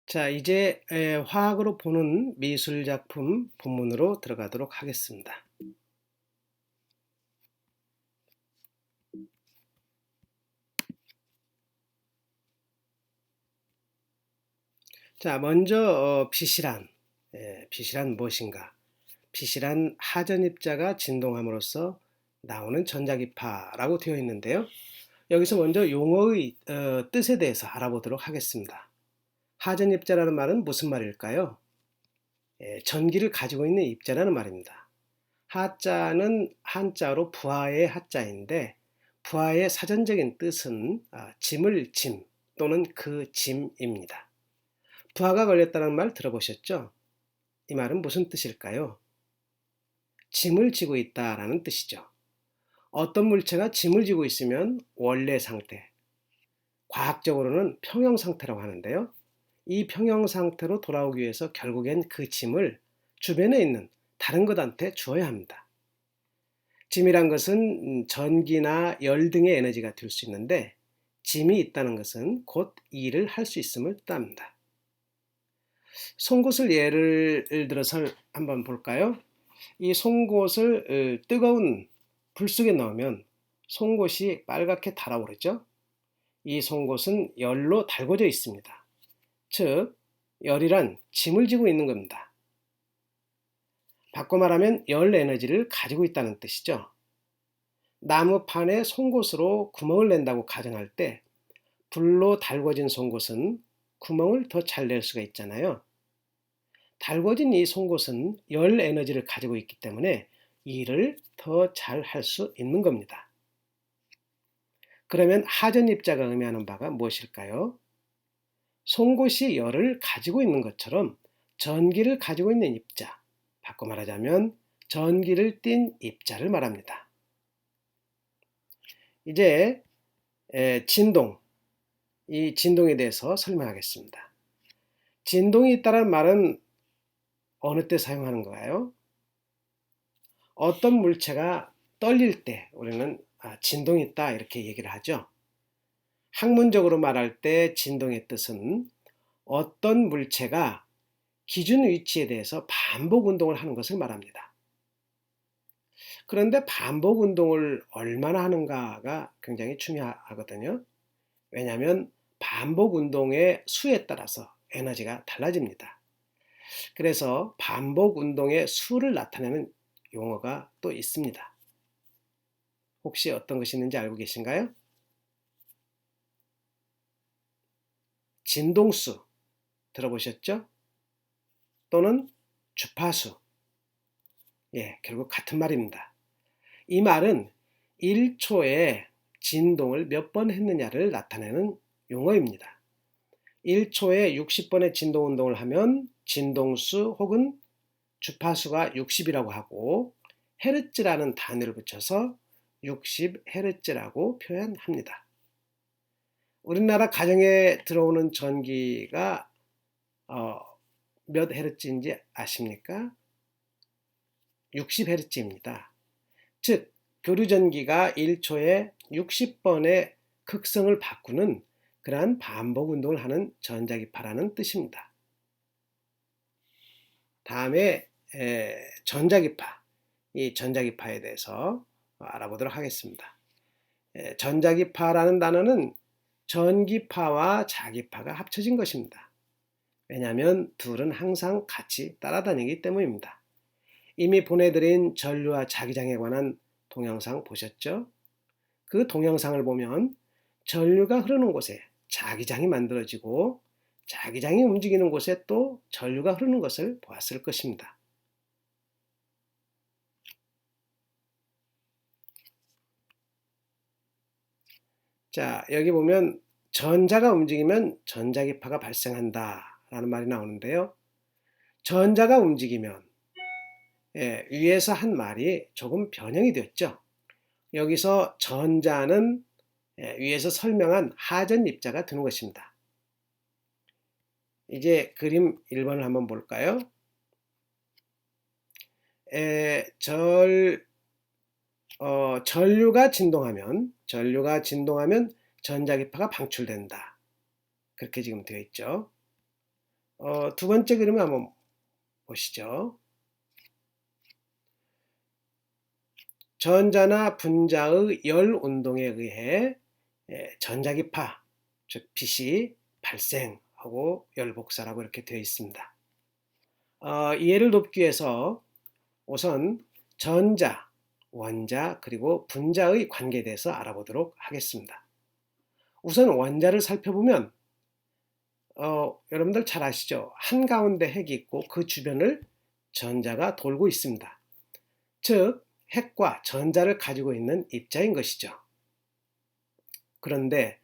자, 이제 화학으로 보는 미술작품 본문으로 들어가도록 하겠습니다. 자, 먼저 빛이란 무엇인가? 빛이란 하전입자가 진동함으로써 나오는 전자기파라고 되어 있는데요. 여기서 먼저 용어의 뜻에 대해서 알아보도록 하겠습니다. 하전입자라는 말은 무슨 말일까요? 전기를 가지고 있는 입자라는 말입니다. 하자는 한자로 부하의 하자인데, 부하의 사전적인 뜻은 짐을 짐 또는 그 짐입니다. 부하가 걸렸다는 말 들어보셨죠? 이 말은 무슨 뜻일까요? 짐을 지고 있다라는 뜻이죠. 어떤 물체가 짐을 지고 있으면 원래 상태, 과학적으로는 평형 상태라고 하는데요. 이 평형 상태로 돌아오기 위해서 결국엔 그 짐을 주변에 있는 다른 것한테 주어야 합니다. 짐이란 것은 전기나 열 등의 에너지가 될 수 있는데, 짐이 있다는 것은 곧 일을 할 수 있음을 뜻합니다. 송곳을 예를 들어서 한번 볼까요? 이 송곳을 뜨거운 불 속에 넣으면 송곳이 빨갛게 달아오르죠. 이 송곳은 열로 달궈져 있습니다. 즉, 열이란 짐을 지고 있는 겁니다. 바꿔 말하면 열 에너지를 가지고 있다는 뜻이죠. 나무판에 송곳으로 구멍을 낸다고 가정할 때 불로 달궈진 송곳은 구멍을 더 잘 낼 수가 있잖아요. 달궈진 이 송곳은 열 에너지를 가지고 있기 때문에 일을 더 잘 할 수 있는 겁니다. 그러면 하전입자가 의미하는 바가 무엇일까요? 송곳이 열을 가지고 있는 것처럼 전기를 가지고 있는 입자, 바꿔 말하자면 전기를 띤 입자를 말합니다. 이제 진동, 이 진동에 대해서 설명하겠습니다. 진동이 있다는 말은 어느 때 사용하는 거예요? 어떤 물체가 떨릴 때 우리는 진동이 있다 이렇게 얘기를 하죠. 학문적으로 말할 때 진동의 뜻은 어떤 물체가 기준 위치에 대해서 반복 운동을 하는 것을 말합니다. 그런데 반복 운동을 얼마나 하는가가 굉장히 중요하거든요. 왜냐하면 반복 운동의 수에 따라서 에너지가 달라집니다. 그래서 반복 운동의 수를 나타내는 용어가 또 있습니다. 혹시 어떤 것이 있는지 알고 계신가요? 진동수 들어보셨죠? 또는 주파수. 결국 같은 말입니다. 이 말은 1초에 진동을 몇 번 했느냐를 나타내는 용어입니다. 1초에 60번의 진동 운동을 하면 진동수 혹은 주파수가 60이라고 하고, 헤르츠라는 단위를 붙여서 60헤르츠라고 표현합니다. 우리나라 가정에 들어오는 전기가 몇 헤르츠인지 아십니까? 60헤르츠입니다. 즉, 교류전기가 1초에 60번의 극성을 바꾸는 그러한 반복 운동을 하는 전자기파라는 뜻입니다. 다음에 전자기파, 이 전자기파에 대해서 알아보도록 하겠습니다. 전자기파라는 단어는 전기파와 자기파가 합쳐진 것입니다. 왜냐하면 둘은 항상 같이 따라다니기 때문입니다. 이미 보내드린 전류와 자기장에 관한 동영상 보셨죠? 그 동영상을 보면 전류가 흐르는 곳에 자기장이 만들어지고, 자기장이 움직이는 곳에 또 전류가 흐르는 것을 보았을 것입니다. 자, 여기 보면 전자가 움직이면 전자기파가 발생한다 라는 말이 나오는데요. 전자가 움직이면 위에서 한 말이 조금 변형이 됐죠. 여기서 전자는 위에서 설명한 하전입자가 되는 것입니다. 이제 그림 1번을 한번 볼까요? 전류가 진동하면 전자기파가 방출된다. 그렇게 지금 되어 있죠. 두 번째 그림을 한번 보시죠. 전자나 분자의 열 운동에 의해 전자기파, 즉 빛이 발생하고 열복사라고 이렇게 되어 있습니다. 이해를 돕기 위해서 우선 전자, 원자 그리고 분자의 관계에 대해서 알아보도록 하겠습니다. 우선 원자를 살펴보면 여러분들 잘 아시죠? 한가운데 핵이 있고 그 주변을 전자가 돌고 있습니다. 즉 핵과 전자를 가지고 있는 입자인 것이죠. 그런데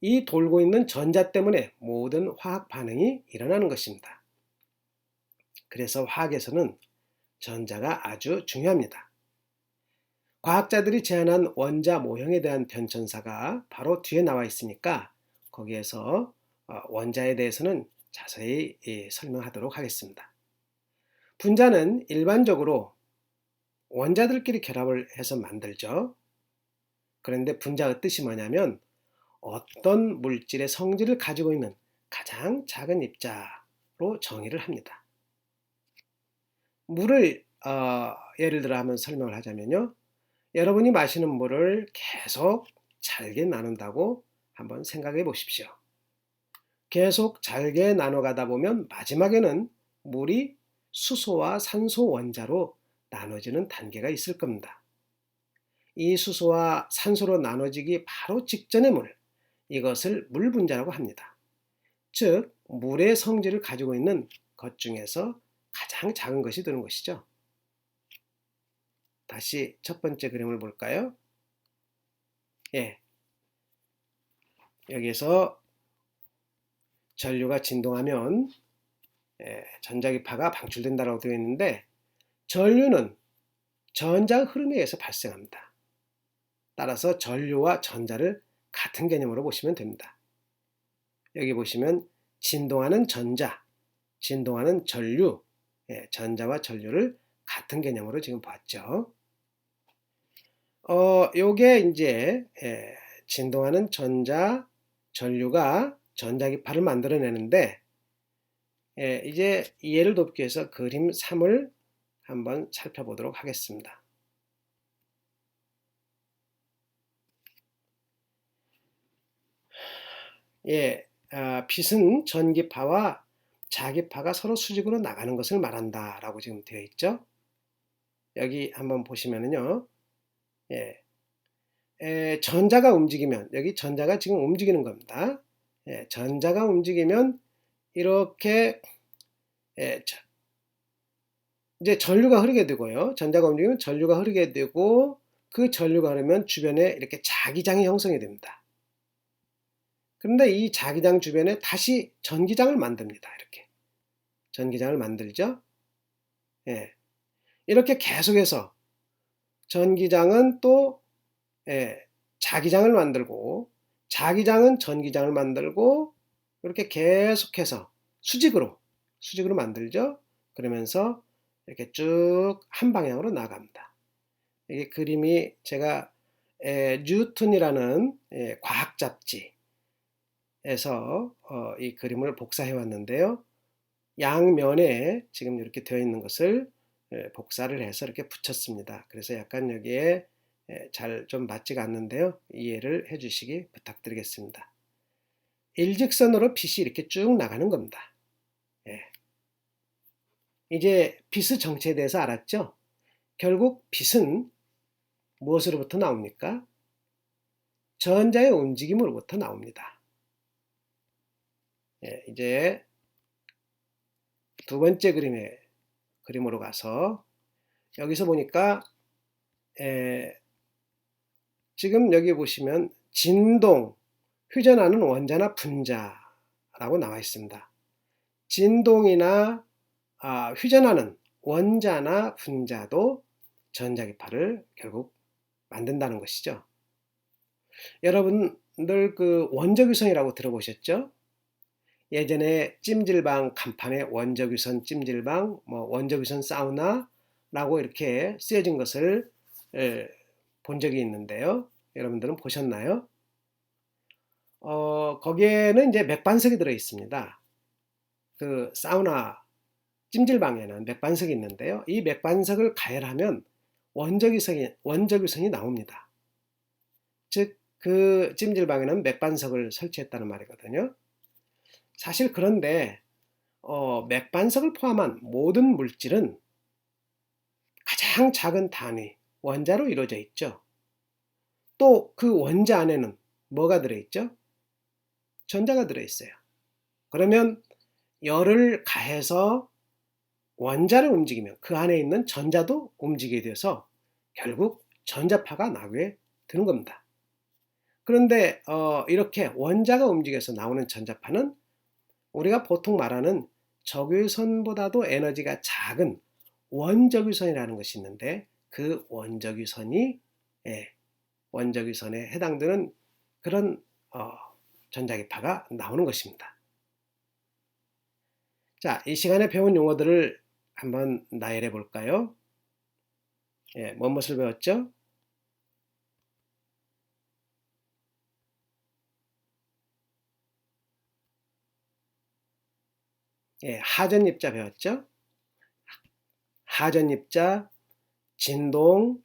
이 돌고 있는 전자 때문에 모든 화학 반응이 일어나는 것입니다. 그래서 화학에서는 전자가 아주 중요합니다. 과학자들이 제안한 원자 모형에 대한 변천사가 바로 뒤에 나와 있으니까 거기에서 원자에 대해서는 자세히 설명하도록 하겠습니다. 분자는 일반적으로 원자들끼리 결합을 해서 만들죠. 그런데 분자의 뜻이 뭐냐면 어떤 물질의 성질을 가지고 있는 가장 작은 입자로 정의를 합니다. 물을 예를 들어 한번 설명을 하자면요. 여러분이 마시는 물을 계속 잘게 나눈다고 한번 생각해 보십시오. 계속 잘게 나눠가다 보면 마지막에는 물이 수소와 산소 원자로 나눠지는 단계가 있을 겁니다. 이 수소와 산소로 나눠지기 바로 직전의 물, 이것을 물 분자라고 합니다. 즉 물의 성질을 가지고 있는 것 중에서 가장 작은 것이 되는 것이죠. 다시 첫 번째 그림을 볼까요? 예, 여기서 전류가 진동하면 전자기파가 방출된다고 되어 있는데 전류는 전자의 흐름에 의해서 발생합니다. 따라서 전류와 전자를 같은 개념으로 보시면 됩니다. 여기 보시면 진동하는 전자, 진동하는 전류, 전자와 전류를 같은 개념으로 지금 봤죠. 요게 이제 진동하는 전자, 전류가 전자기파를 만들어내는데 이제 이해를 돕기 위해서 그림 3을 한번 살펴보도록 하겠습니다. 빛은 전기파와 자기파가 서로 수직으로 나가는 것을 말한다 라고 지금 되어 있죠. 여기 한번 보시면은요. 전자가 움직이면 여기 전자가 지금 움직이는 겁니다. 전자가 움직이면 이렇게 이제 전류가 흐르게 되고요. 전자가 움직이면 전류가 흐르게 되고 그 전류가 흐르면 주변에 이렇게 자기장이 형성이 됩니다. 그런데 이 자기장 주변에 다시 전기장을 만듭니다. 이렇게 전기장을 만들죠. 이렇게 계속해서 전기장은 또 자기장을 만들고 자기장은 전기장을 만들고 이렇게 계속해서 수직으로 만들죠. 그러면서 이렇게 쭉 한 방향으로 나갑니다. 이게 그림이 제가 뉴턴이라는 과학 잡지에서 이 그림을 복사해 왔는데요. 양면에 지금 이렇게 되어 있는 것을 복사를 해서 이렇게 붙였습니다. 그래서 약간 여기에 잘 좀 맞지가 않는데요. 이해를 해 주시기 부탁드리겠습니다. 일직선으로 빛이 이렇게 쭉 나가는 겁니다. 이제 빛의 정체에 대해서 알았죠? 결국 빛은 무엇으로부터 나옵니까? 전자의 움직임으로부터 나옵니다. 이제 두 번째 그림으로 가서 여기서 보니까 지금 여기 보시면 진동, 휴전하는 원자나 분자라고 나와 있습니다. 진동이나 휴전하는 원자나 분자도 전자기파를 결국 만든다는 것이죠. 여러분들 그 원적유선이라고 들어보셨죠? 예전에 찜질방 간판에 원적유선 찜질방, 원적유선 사우나라고 이렇게 쓰여진 것을 본 적이 있는데요. 여러분들은 보셨나요? 거기에는 이제 맥반석이 들어 있습니다. 그 사우나 찜질방에는 맥반석이 있는데요. 이 맥반석을 가열하면 원적유선이 나옵니다. 즉, 그 찜질방에는 맥반석을 설치했다는 말이거든요. 사실 그런데 맥반석을 포함한 모든 물질은 가장 작은 단위, 원자로 이루어져 있죠. 또 그 원자 안에는 뭐가 들어있죠? 전자가 들어있어요. 그러면 열을 가해서 원자를 움직이면 그 안에 있는 전자도 움직이게 돼서 결국 전자파가 나게 되는 겁니다. 그런데 이렇게 원자가 움직여서 나오는 전자파는 우리가 보통 말하는 적외선보다도 에너지가 작은 원적외선이라는 것이 있는데 그 원적외선에 해당되는 그런 전자기파가 나오는 것입니다. 자, 이 시간에 배운 용어들을 한번 나열해 볼까요? 무엇을 배웠죠? 하전입자 배웠죠? 하전입자, 진동,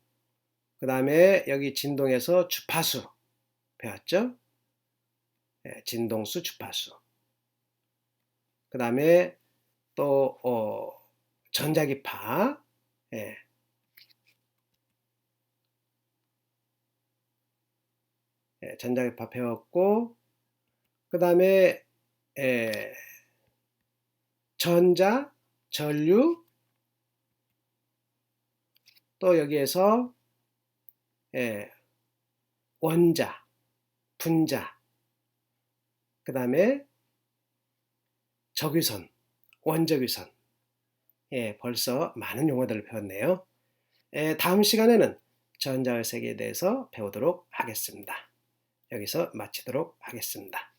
그 다음에 여기 진동에서 주파수 배웠죠? 진동수, 주파수. 그 다음에 또 전자기파, 전자기파 배웠고, 그 다음에 전자, 전류, 또 여기에서 원자, 분자, 그 다음에 적외선, 원적외선. 벌써 많은 용어들을 배웠네요. 다음 시간에는 전자의 세계에 대해서 배우도록 하겠습니다. 여기서 마치도록 하겠습니다.